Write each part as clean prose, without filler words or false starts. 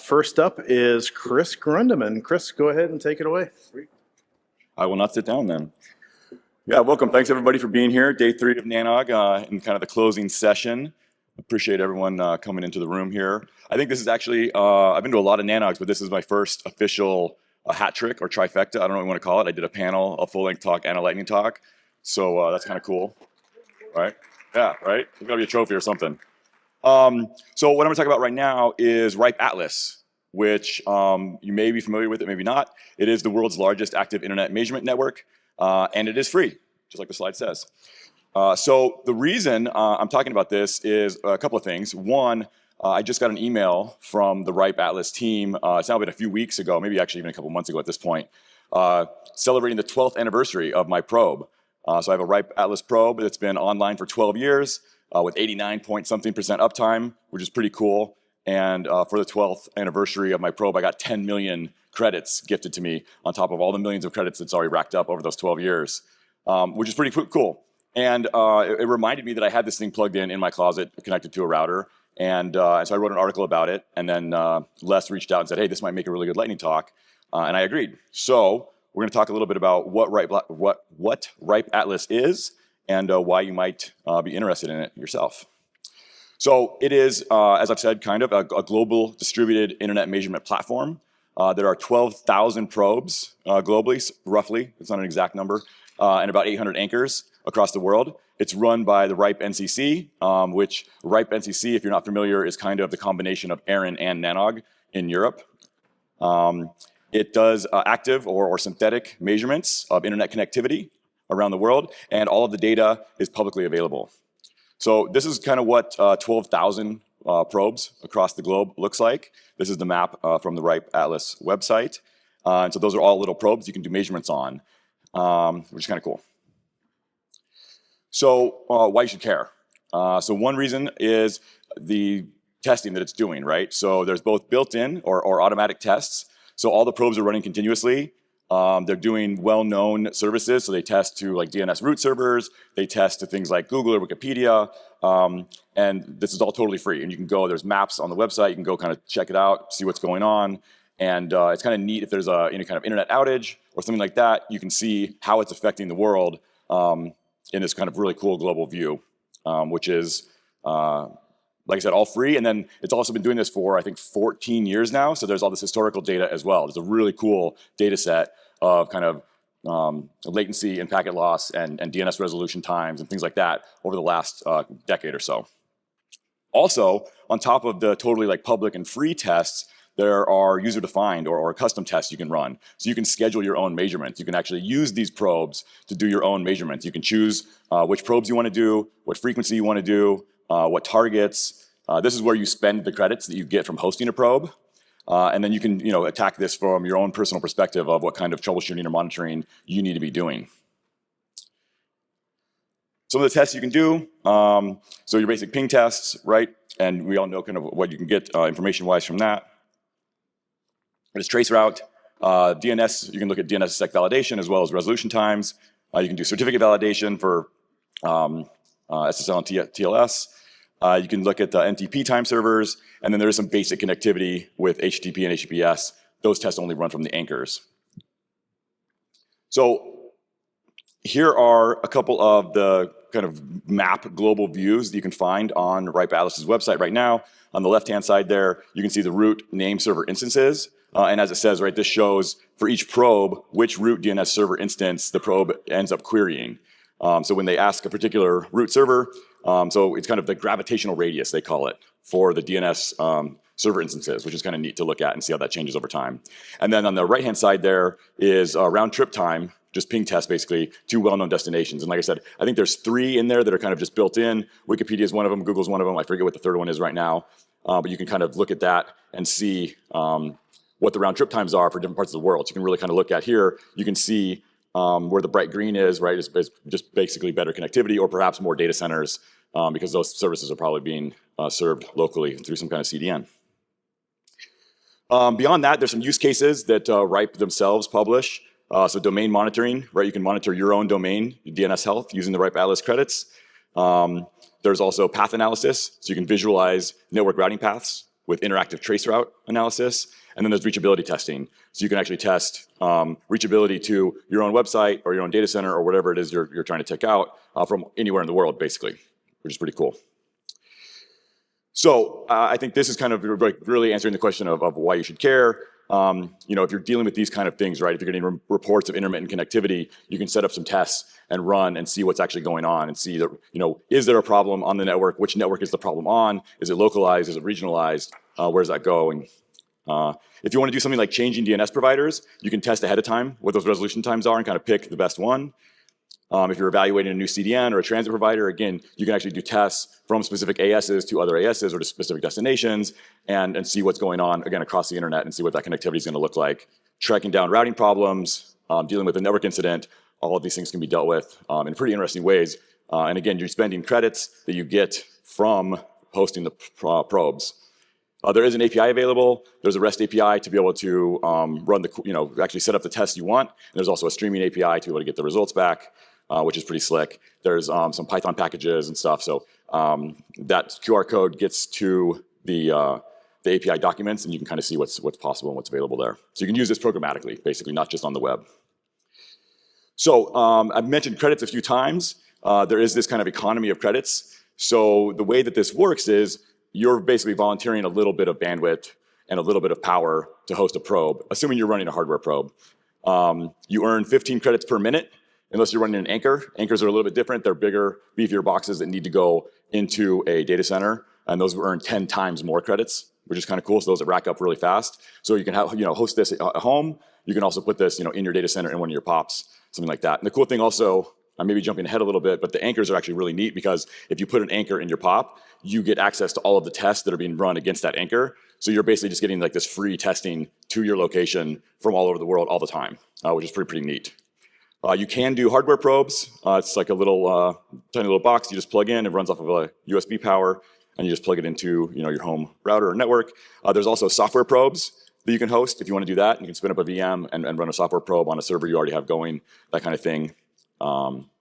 First up is Chris Grundeman. Chris, go ahead and take it away. I will not sit down then. Yeah, welcome. Thanks everybody for being here. Day 3 of NANOG in kind of the closing session. Appreciate everyone coming into the room here. I think this is actually, I've been to a lot of NANOGs, but this is my first official hat trick or trifecta. I don't know what you want to call it. I did a panel, a full-length talk, and a lightning talk. So that's kind of cool, right? Yeah, right? There's gotta be a trophy or something. So what I'm gonna talk about right now is RIPE Atlas, which you may be familiar with it, maybe not. It is the world's largest active internet measurement network, and it is free, just like the slide says. So the reason I'm talking about this is a couple of things. One, I just got an email from the RIPE Atlas team. It's now been a few weeks ago, maybe actually even a couple months ago at this point, celebrating the 12th anniversary of my probe. So I have a RIPE Atlas probe that's been online for 12 years with 89-point-something% uptime, which is pretty cool. And for the 12th anniversary of my probe, I got 10 million credits gifted to me on top of all the millions of credits that's already racked up over those 12 years, which is pretty cool. And it reminded me that I had this thing plugged in my closet connected to a router. And so I wrote an article about it. And then Les reached out and said, hey, this might make a really good lightning talk. And I agreed. So we're going to talk a little bit about what RIPE Atlas is and why you might be interested in it yourself. So it is, as I've said, kind of a global distributed internet measurement platform. There are 12,000 probes globally, roughly. It's not an exact number, and about 800 anchors across the world. It's run by the RIPE NCC, which RIPE NCC, if you're not familiar, is kind of the combination of ARIN and NANOG in Europe. It does active or synthetic measurements of internet connectivity around the world, and all of the data is publicly available. So this is kind of what 12,000 probes across the globe looks like. This is the map from the RIPE Atlas website. And so those are all little probes you can do measurements on, which is kind of cool. So why you should care? So one reason is the testing that it's doing, right? So there's both built-in or automatic tests. So all the probes are running continuously. They're doing well-known services, so they test to like DNS root servers, they test to things like Google or Wikipedia, and this is all totally free. And you can go, there's maps on the website, you can go kind of check it out, see what's going on, and it's kind of neat if there's any kind of internet outage or something like that, you can see how it's affecting the world in this kind of really cool global view, which is, like I said, all free. And then it's also been doing this for, I think, 14 years now. So there's all this historical data as well. There's a really cool data set of kind of latency and packet loss and DNS resolution times and things like that over the last decade or so. Also, on top of the totally like public and free tests, there are user-defined or custom tests you can run. So you can schedule your own measurements. You can actually use these probes to do your own measurements. You can choose which probes you want to do, what frequency you want to do, what targets. This is where you spend the credits that you get from hosting a probe. And then you can attack this from your own personal perspective of what kind of troubleshooting or monitoring you need to be doing. Some of the tests you can do, so your basic ping tests, right? And we all know kind of what you can get information-wise from that. There's traceroute, DNS, you can look at DNSSEC validation as well as resolution times. You can do certificate validation for SSL and TLS. You can look at the NTP time servers, and then there is some basic connectivity with HTTP and HTTPS. Those tests only run from the anchors. So here are a couple of the kind of map global views that you can find on RIPE Atlas's website right now. On the left-hand side there, you can see the root name server instances. And as it says, right, this shows for each probe which root DNS server instance the probe ends up querying. So when they ask a particular root server, so it's kind of the gravitational radius, they call it, for the DNS server instances, which is kind of neat to look at and see how that changes over time. And then on the right-hand side there is round trip time, just ping test basically, to well-known destinations. And like I said, I think there's 3 in there that are kind of just built in. Wikipedia is one of them, Google's one of them. I forget what the third one is right now. But you can kind of look at that and see what the round trip times are for different parts of the world. So you can really kind of look at here, you can see where the bright green is, right, is just basically better connectivity or perhaps more data centers because those services are probably being served locally through some kind of CDN. Beyond that, there's some use cases that RIPE themselves publish. So domain monitoring, right, you can monitor your own domain, DNS health, using the RIPE Atlas credits. There's also path analysis, so you can visualize network routing paths with interactive traceroute analysis. And then there's reachability testing. So you can actually test reachability to your own website or your own data center or whatever it is you're trying to check out from anywhere in the world, basically, which is pretty cool. So I think this is kind of really answering the question of why you should care. If you're dealing with these kind of things, right, if you're getting reports of intermittent connectivity, you can set up some tests and run and see what's actually going on and see that, is there a problem on the network? Which network is the problem on? Is it localized? Is it regionalized? Where does that go? And if you want to do something like changing DNS providers, you can test ahead of time what those resolution times are and kind of pick the best one. If you're evaluating a new CDN or a transit provider, again, you can actually do tests from specific ASs to other ASs or to specific destinations and see what's going on, again, across the internet and see what that connectivity is going to look like. Tracking down routing problems, dealing with a network incident, all of these things can be dealt with in pretty interesting ways. And again, you're spending credits that you get from hosting the probes. There is an API available. There's a REST API to be able to run actually set up the tests you want. And there's also a streaming API to be able to get the results back, which is pretty slick. There's some Python packages and stuff. So that QR code gets to the API documents, and you can kind of see what's possible and what's available there. So you can use this programmatically, basically, not just on the web. So I've mentioned credits a few times. There is this kind of economy of credits. So the way that this works is you're basically volunteering a little bit of bandwidth and a little bit of power to host a probe, assuming you're running a hardware probe. You earn 15 credits per minute, unless you're running an anchor. Anchors are a little bit different. They're bigger, beefier boxes that need to go into a data center, and those earn 10 times more credits, which is kind of cool. So those that rack up really fast. So you can host this at home. You can also put this in your data center in one of your POPs, something like that. And the cool thing also, I may be jumping ahead a little bit, but the anchors are actually really neat because if you put an anchor in your POP, you get access to all of the tests that are being run against that anchor. So you're basically just getting like this free testing to your location from all over the world all the time, which is pretty neat. You can do hardware probes. It's like a little tiny little box you just plug in. It runs off of a USB power, and you just plug it into your home router or network. There's also software probes that you can host if you want to do that. You can spin up a VM and run a software probe on a server you already have going, that kind of thing,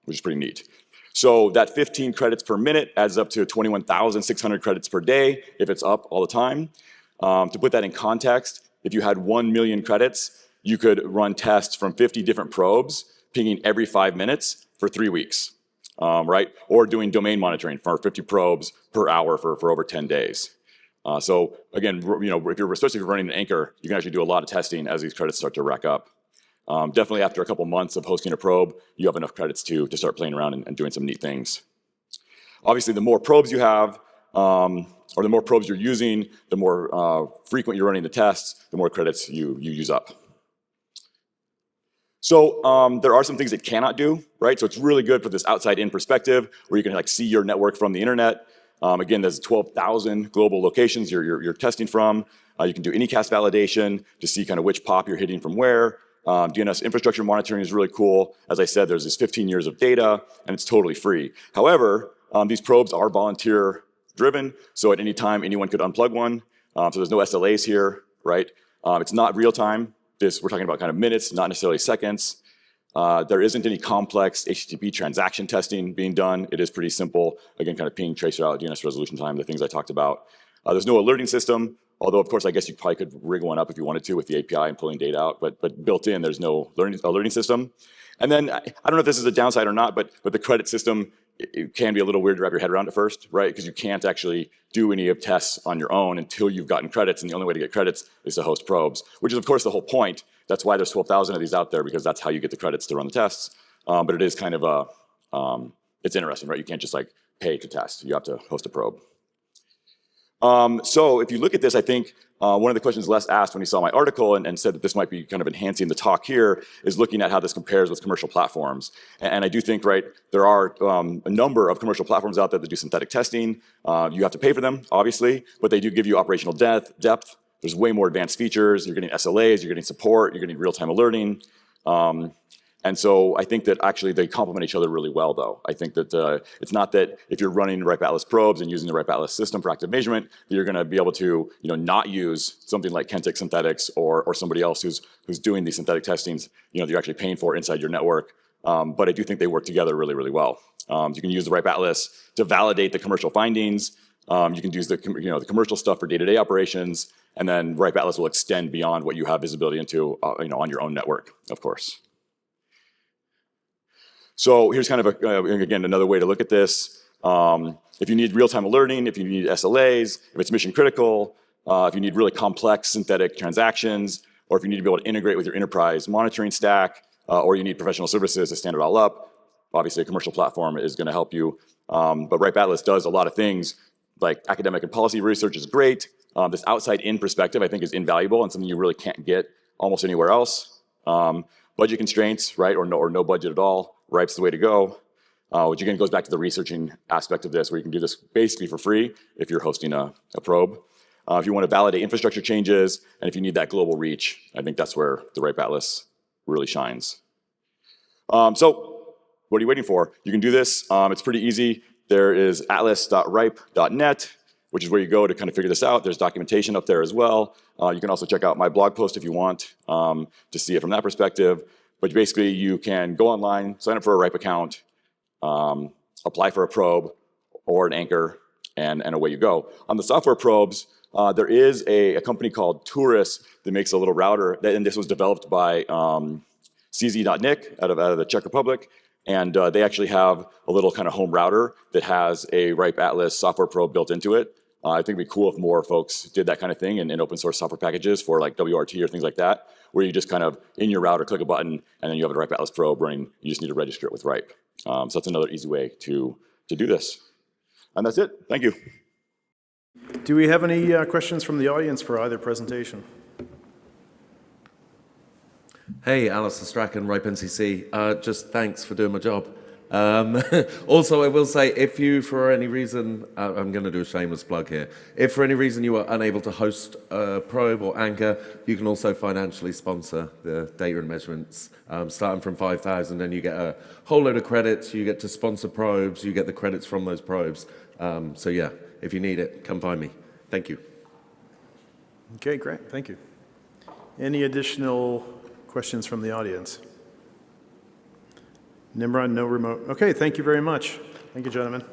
which is pretty neat. So that 15 credits per minute adds up to 21,600 credits per day if it's up all the time. To put that in context, if you had 1 million credits, you could run tests from 50 different probes, pinging every 5 minutes for 3 weeks, right? Or doing domain monitoring for 50 probes per hour for over 10 days. So again, especially if you're running an anchor, you can actually do a lot of testing as these credits start to rack up. Definitely after a couple months of hosting a probe, you have enough credits to start playing around and doing some neat things. Obviously, the more probes you have, or the more probes you're using, the more frequent you're running the tests, the more credits you use up. So there are some things it cannot do, right? So it's really good for this outside-in perspective where you can see your network from the internet. Again, there's 12,000 global locations you're testing from. You can do anycast validation to see kind of which POP you're hitting from where. DNS infrastructure monitoring is really cool. As I said, there's this 15 years of data, and it's totally free. However, these probes are volunteer driven, so at any time, anyone could unplug one. So there's no SLAs here, right? It's not real time. We're talking about kind of minutes, not necessarily seconds. There isn't any complex HTTP transaction testing being done. It is pretty simple. Again, kind of ping, traceroute, DNS resolution time, the things I talked about. There's no alerting system. Although, of course, I guess you probably could rig one up if you wanted to with the API and pulling data out, but built in, there's no alerting system. And then, I don't know if this is a downside or not, but the credit system, it can be a little weird to wrap your head around at first, right? Because you can't actually do any of tests on your own until you've gotten credits, and the only way to get credits is to host probes, which is, of course, the whole point. That's why there's 12,000 of these out there, because that's how you get the credits to run the tests. But it is kind of it's interesting, right? You can't just pay to test. You have to host a probe. So if you look at this, I think one of the questions Les asked when he saw my article and said that this might be kind of enhancing the talk here is looking at how this compares with commercial platforms. And I do think, right, there are a number of commercial platforms out there that do synthetic testing. You have to pay for them, obviously, but they do give you operational depth. There's way more advanced features. You're getting SLAs, you're getting support, you're getting real-time alerting. And so I think that actually they complement each other really well, though. I think that it's not that if you're running Ripe Atlas probes and using the Ripe Atlas system for active measurement, that you're going to be able to not use something like Kentic Synthetics or somebody else who's doing these synthetic testings that you're actually paying for inside your network. But I do think they work together really, really well. You can use the Ripe Atlas to validate the commercial findings. You can use the commercial stuff for day-to-day operations, and then Ripe Atlas will extend beyond what you have visibility into on your own network, of course. So here's kind of again another way to look at this. If you need real-time alerting, if you need SLAs, if it's mission critical, if you need really complex synthetic transactions, or if you need to be able to integrate with your enterprise monitoring stack, or you need professional services to stand it all up, obviously a commercial platform is going to help you. But Ripe Atlas does a lot of things, like academic and policy research is great. This outside-in perspective, I think, is invaluable and something you really can't get almost anywhere else. Budget constraints, right, or no budget at all, Ripe's the way to go. Which again goes back to the researching aspect of this, where you can do this basically for free if you're hosting a probe. If you want to validate infrastructure changes, and if you need that global reach, I think that's where the Ripe Atlas really shines. So what are you waiting for? You can do this. It's pretty easy. There is atlas.ripe.net, which is where you go to kind of figure this out. There's documentation up there as well. You can also check out my blog post if you want to see it from that perspective. But basically, you can go online, sign up for a Ripe account, apply for a probe or an anchor, and away you go. On the software probes, there is a company called Turris that makes a little router, and this was developed by CZ.NIC out of the Czech Republic. And they actually have a little kind of home router that has a Ripe Atlas software probe built into it. I think it'd be cool if more folks did that kind of thing in open source software packages for like WRT or things like that, where you just kind of, in your router, click a button, and then you have a Ripe Atlas probe running. You just need to register it with Ripe. So that's another easy way to do this. And that's it. Thank you. Do we have any questions from the audience for either presentation? Hey, Alistair Strachan, Ripe NCC. Just thanks for doing my job. Also, I will say, if you, for any reason, I'm going to do a shameless plug here. If for any reason you are unable to host a probe or anchor, you can also financially sponsor the data and measurements, starting from 5,000, and you get a whole load of credits. You get to sponsor probes. You get the credits from those probes. So yeah, if you need it, come find me. Thank you. Okay, great. Thank you. Any additional questions from the audience? Nimrod, no remote. Okay, thank you very much. Thank you, gentlemen.